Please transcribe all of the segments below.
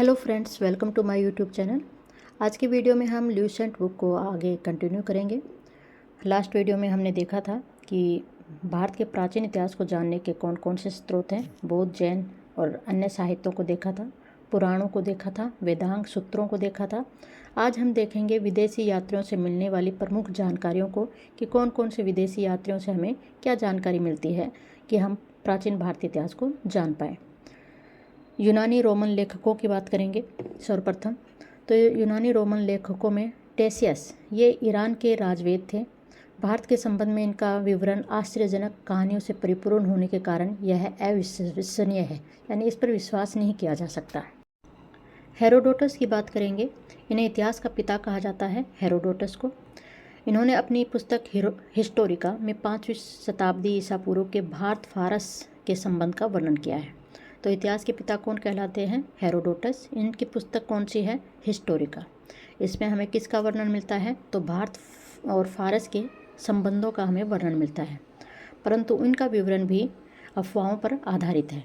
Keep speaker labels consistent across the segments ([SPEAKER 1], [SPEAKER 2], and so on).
[SPEAKER 1] Hello friends, welcome to my YouTube channel. आज की video में हम ल्यूसेंट बुक को आगे कंटिन्यू करेंगे। लास्ट वीडियो में हमने देखा था कि भारत के प्राचीन इतिहास को जानने के कौन कौन से स्रोत हैं। बौद्ध, जैन और अन्य साहित्यों को देखा था, पुराणों को देखा था, वेदांग सूत्रों को देखा था। आज हम देखेंगे विदेशी यात्रियों से मिलने वाली प्रमुख जानकारियों को कि कौन कौन से विदेशी यात्रियों से हमें क्या जानकारी मिलती है कि हम प्राचीन भारतीय इतिहास को जान पाएँ। यूनानी रोमन लेखकों की बात करेंगे सर्वप्रथम। तो यूनानी रोमन लेखकों में टेसियस, ये ईरान के राजवेद थे। भारत के संबंध में इनका विवरण आश्चर्यजनक कहानियों से परिपूर्ण होने के कारण यह अविश्वसनीय है, यानी इस पर विश्वास नहीं किया जा सकता। हेरोडोटस की बात करेंगे। इन्हें इतिहास का पिता कहा जाता है, हेरोडोटस को। इन्होंने अपनी पुस्तक हिस्टोरिका में 5वीं शताब्दी ईसा पूर्व के भारत फारस के संबंध का वर्णन किया है। तो इतिहास के पिता कौन कहलाते हैं? हेरोडोटस। इनकी पुस्तक कौन सी है? हिस्टोरिका। इसमें हमें किसका वर्णन मिलता है? तो भारत और फारस के संबंधों का हमें वर्णन मिलता है, परंतु इनका विवरण भी अफवाहों पर आधारित है।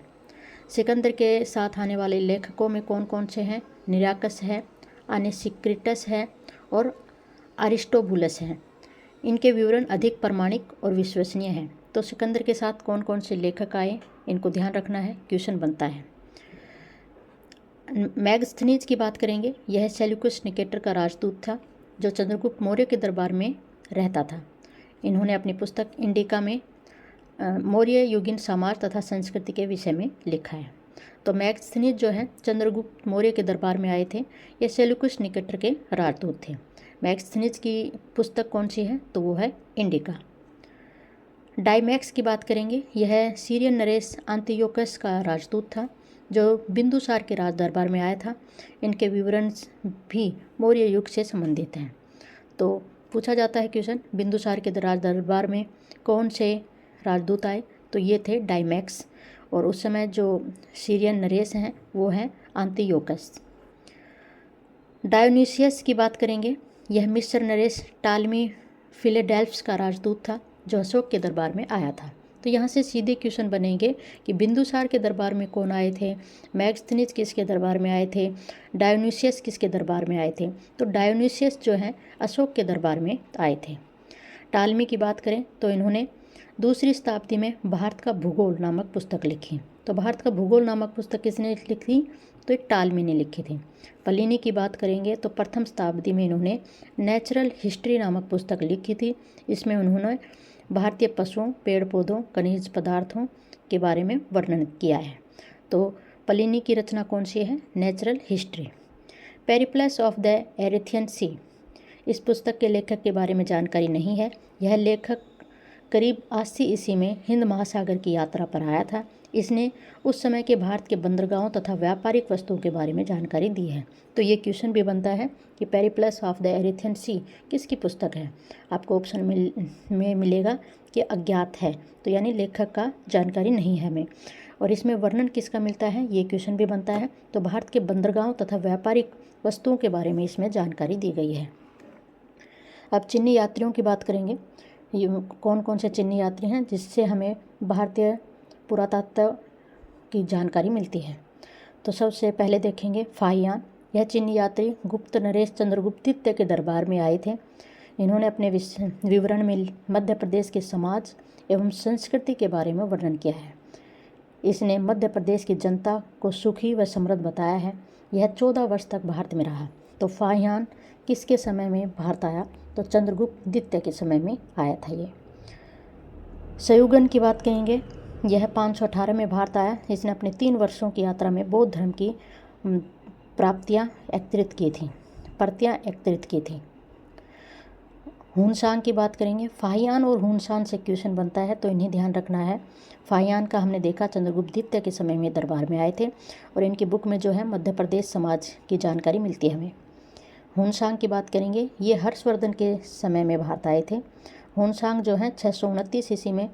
[SPEAKER 1] सिकंदर के साथ आने वाले लेखकों में कौन कौन से हैं? निराकस है, अनेसिक्रिटस है और अरिस्टोबुलस हैं। इनके विवरण अधिक प्रामाणिक और विश्वसनीय हैं। तो सिकंदर के साथ कौन कौन से लेखक आए, इनको ध्यान रखना है, क्वेश्चन बनता है। मैगस्थनीज की बात करेंगे। यह सेल्यूकस निकेटर का राजदूत था जो चंद्रगुप्त मौर्य के दरबार में रहता था। इन्होंने अपनी पुस्तक इंडिका में मौर्य युगीन समाज तथा संस्कृति के विषय में लिखा है। तो मैगस्थनीज जो है चंद्रगुप्त मौर्य के दरबार में आए थे। ये सेल्यूकस निकेटर के राजदूत थे। मैगस्थनीज की पुस्तक कौन सी है? तो वो है इंडिका। डायमैक्स की बात करेंगे। यह सीरियन नरेश अंतियोकस का राजदूत था जो बिंदुसार के राज दरबार में आया था। इनके विवरण भी मौर्य युग से संबंधित हैं। तो पूछा जाता है क्वेश्चन, बिंदुसार के राज दरबार में कौन से राजदूत आए? तो ये थे डायमैक्स, और उस समय जो सीरियन नरेश हैं वो हैं अंतियोकस। डायोनीसियस की बात करेंगे। यह मिस्र नरेश टालमी फिलेडेल्फ्स का राजदूत था जो अशोक के दरबार में आया था। तो यहाँ से सीधे क्वेश्चन बनेंगे कि बिंदुसार के दरबार में कौन आए थे, मैगस्थनीज किसके दरबार में आए थे, डायोनीसियस किसके दरबार में आए थे? तो डायोनीसियस जो है अशोक के दरबार में आए थे। टालमी की बात करें तो इन्होंने 2वीं शताब्दी में भारत का भूगोल नामक पुस्तक लिखी। तो भारत का भूगोल नामक पुस्तक किसने लिखी? तो एक टालमी ने लिखी थी। प्लिनी की बात करेंगे तो 1वीं शताब्दी में इन्होंने नेचुरल हिस्ट्री नामक पुस्तक लिखी थी। इसमें उन्होंने भारतीय पशुओं, पेड़ पौधों, खनिज पदार्थों के बारे में वर्णन किया है। तो प्लिनी की रचना कौन सी है? Natural history. Periplus of the Erythraean Sea, इस पुस्तक के लेखक के बारे में जानकारी नहीं है। यह लेखक करीब 80 ईस्वी में हिंद महासागर की यात्रा पर आया था। इसने उस समय के भारत के बंदरगाहों तथा व्यापारिक वस्तुओं के बारे में जानकारी दी है। तो ये क्वेश्चन भी बनता है कि पेरिप्लस ऑफ द एरिथियन सी किसकी पुस्तक है? आपको ऑप्शन में मिलेगा कि अज्ञात है, तो यानी लेखक का जानकारी नहीं है हमें। और इसमें वर्णन किसका मिलता है? ये क्वेश्चन भी बनता है। तो भारत के बंदरगाहों तथा व्यापारिक वस्तुओं के बारे में इसमें जानकारी दी गई है। अब चीनी यात्रियों की बात करेंगे। ये कौन कौन से चीनी यात्री हैं जिससे हमें भारतीय पुरातत्व की जानकारी मिलती है? तो सबसे पहले देखेंगे फाहियान। यह चीनी यात्री गुप्त नरेश चंद्रगुप्त द्वितीय के दरबार में आए थे। इन्होंने अपने विवरण में मध्य प्रदेश के समाज एवं संस्कृति के बारे में वर्णन किया है। इसने मध्य प्रदेश की जनता को सुखी व समृद्ध बताया है। यह 14 वर्ष तक भारत में रहा। तो फाहियान किसके समय में भारत आया? तो चंद्रगुप्त द्वितीय के समय में आया था ये। सयुगन की बात करेंगे। यह 518 में भारत आया। इसने अपने 3 वर्षों की यात्रा में बौद्ध धर्म की प्रतियां एकत्रित की थी। हुनसांग की बात करेंगे। फाहियान और हुनसांग से क्वेश्चन बनता है, तो इन्हें ध्यान रखना है। फाहियान का हमने देखा चंद्रगुप्त द्वितीय के समय में दरबार में आए थे, और इनकी बुक में जो है मध्य प्रदेश समाज की जानकारी मिलती है हमें। हुनसांग की बात करेंगे। ये हर्षवर्धन के समय में भारत आए थे। हुनसांग जो है 629 ईस्वी में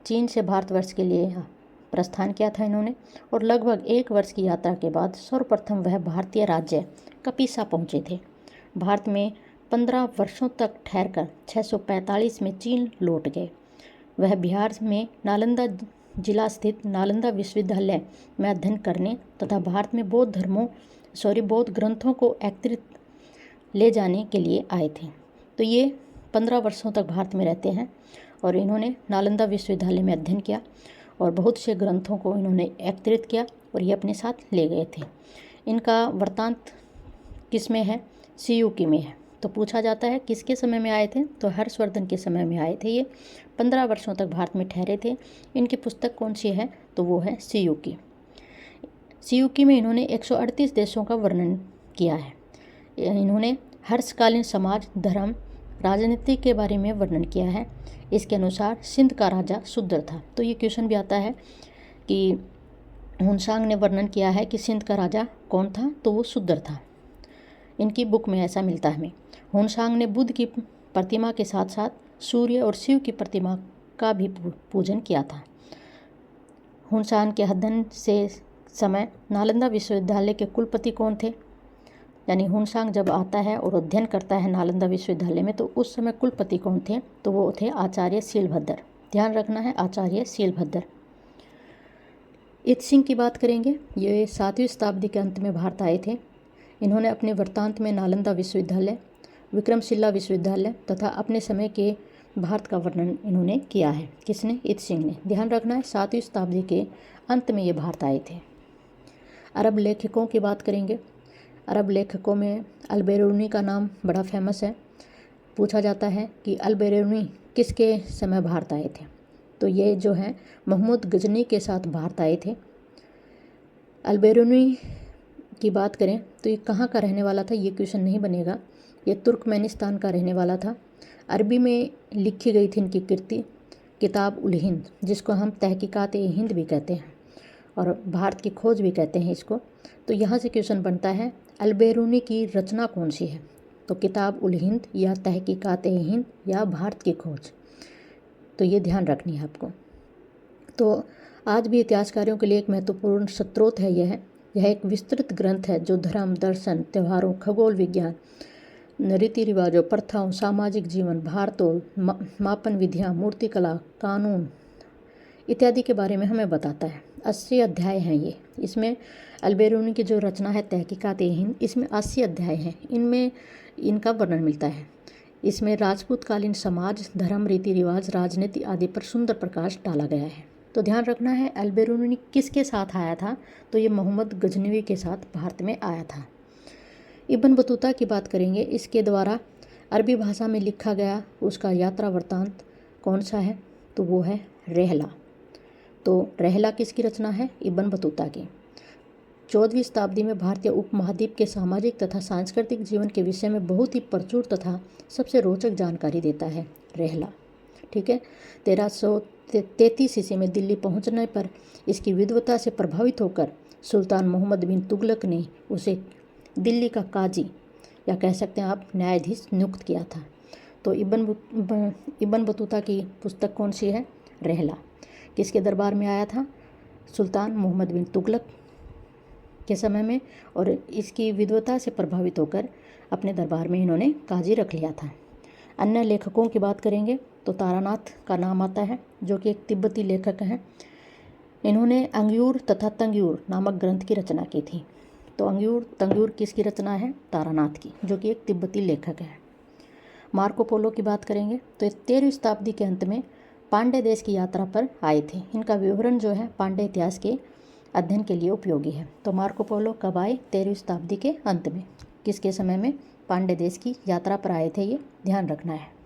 [SPEAKER 1] चीन से भारतवर्ष के लिए प्रस्थान किया था इन्होंने, और लगभग 1 वर्ष की यात्रा के बाद सर्वप्रथम वह भारतीय राज्य कपिसा पहुँचे थे। भारत में 15 वर्षों तक ठहरकर 645 में चीन लौट गए। वह बिहार में नालंदा जिला स्थित नालंदा विश्वविद्यालय में अध्ययन करने तथा भारत में बौद्ध ग्रंथों को एकत्रित ले जाने के लिए आए थे। तो ये 15 वर्षों तक भारत में रहते हैं और इन्होंने नालंदा विश्वविद्यालय में अध्ययन किया और बहुत से ग्रंथों को इन्होंने एकत्रित किया और ये अपने साथ ले गए थे। इनका वृत्तांत किस में है? सियूकी में है। तो पूछा जाता है किसके समय में आए थे? तो हर्षवर्धन के समय में आए थे। ये 15 वर्षों तक भारत में ठहरे थे। इनकी पुस्तक कौन सी है? तो वो है सियूकी। सियूकी में इन्होंने 138 देशों का वर्णन किया है। इन्होंने हर्षकालीन समाज, धर्म, राजनीति के बारे में वर्णन किया है। इसके अनुसार सिंध का राजा शूद्र था। तो ये क्वेश्चन भी आता है कि हुनसांग ने वर्णन किया है कि सिंध का राजा कौन था? तो वो शूद्र था। इनकी बुक में ऐसा मिलता है हमें। हुनसांग ने बुद्ध की प्रतिमा के साथ साथ सूर्य और शिव की प्रतिमा का भी पूजन किया था। हुनसांग के अध्ययन से समय नालंदा विश्वविद्यालय के कुलपति कौन थे? यानी हुनसांग जब आता है और अध्ययन करता है नालंदा विश्वविद्यालय में, तो उस समय कुलपति कौन थे? तो वो थे आचार्य शीलभद्र। ध्यान रखना है, आचार्य शीलभद्र। इत्सिंग की बात करेंगे। ये 7वीं शताब्दी के अंत में भारत आए थे। इन्होंने अपने वृत्तांत में नालंदा विश्वविद्यालय, विक्रमशिला विश्वविद्यालय तथा अपने समय के भारत का वर्णन इन्होंने किया है। किसने? इत्सिंग ने। ध्यान रखना है, 7वीं शताब्दी के अंत में ये भारत आए थे। अरब लेखकों की बात करेंगे। अरब लेखकों में अल-बेरूनी का नाम बड़ा फेमस है। पूछा जाता है कि अल-बेरूनी किसके समय भारत आए थे? तो ये जो है मोहम्मद गजनी के साथ भारत आए थे। अल-बेरूनी की बात करें तो ये कहाँ का रहने वाला था? ये क्वेश्चन नहीं बनेगा। ये तुर्कमेनिस्तान का रहने वाला था। अरबी में लिखी गई थी इनकी कृति किताब उल हिंद, जिसको हम तहकीकात-ए-हिंद भी कहते हैं और भारत की खोज भी कहते हैं इसको। तो यहाँ से क्वेश्चन बनता है अल-बेरूनी की रचना कौन सी है? तो किताब उल हिंद या तहकीकात-ए-हिंद या भारत की खोज। तो ये ध्यान रखनी है आपको। तो आज भी इतिहासकारों के लिए एक महत्वपूर्ण स्रोत है यह एक विस्तृत ग्रंथ है जो धर्म, दर्शन, त्योहारों, खगोल विज्ञान, रीति रिवाजों, प्रथाओं, सामाजिक जीवन, भारतोल, मापन विधियाँ, मूर्तिकला, कानून इत्यादि के बारे में हमें बताता है। 80 अध्याय हैं ये। इसमें अल-बेरूनी की जो रचना है तहकीकात-ए-हिंद, इसमें 80 अध्याय हैं। इनमें इनका वर्णन मिलता है। इसमें राजपूतकालीन समाज, धर्म, रीति रिवाज, राजनीति आदि पर सुंदर प्रकाश डाला गया है। तो ध्यान रखना है अल-बेरूनी किसके साथ आया था? तो ये मोहम्मद गजनवी के साथ भारत में आया था। इब्न बतूता की बात करेंगे। इसके द्वारा अरबी भाषा में लिखा गया उसका यात्रा वृत्तांत कौन सा है? तो वो है रहला। तो रहला किसकी रचना है? इब्न बतूता की। 14वीं शताब्दी में भारतीय उपमहाद्वीप के सामाजिक तथा सांस्कृतिक जीवन के विषय में बहुत ही प्रचुर तथा सबसे रोचक जानकारी देता है रहला। ठीक है। 1333 ईस्वी में दिल्ली पहुंचने पर इसकी विद्वता से प्रभावित होकर सुल्तान मोहम्मद बिन तुगलक ने उसे दिल्ली का काजी या कह सकते हैं आप न्यायाधीश नियुक्त किया था। तो इब्न बतूता की पुस्तक कौन सी है? रहला। किसके दरबार में आया था? सुल्तान मोहम्मद बिन तुगलक के समय में, और इसकी विद्वता से प्रभावित होकर अपने दरबार में इन्होंने काजी रख लिया था। अन्य लेखकों की बात करेंगे तो तारानाथ का नाम आता है, जो कि एक तिब्बती लेखक हैं। इन्होंने अंग्यूर तथा तंग्यूर नामक ग्रंथ की रचना की थी। तो अंग्यूर तंग्यूर किसकी रचना है? तारानाथ की, जो कि एक तिब्बती लेखक है। मार्को पोलो की बात करेंगे तो 13वीं शताब्दी के अंत में पांड्य देश की यात्रा पर आए थे। इनका विवरण जो है पांड्य इतिहास के अध्ययन के लिए उपयोगी है। तो मार्को पोलो कब आए? 13वीं शताब्दी के अंत में। किसके समय में? पांड्य देश की यात्रा पर आए थे, ये ध्यान रखना है।